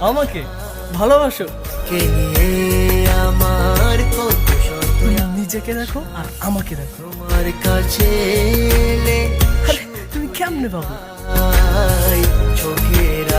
আমাকে ভালোবাসো? কে নিয়ে আমার কত শত নিজেকে দেখো আর আমাকে দেখো। তোমার কাছে এলে আরে তুমি কেমনে পাবো? চোখের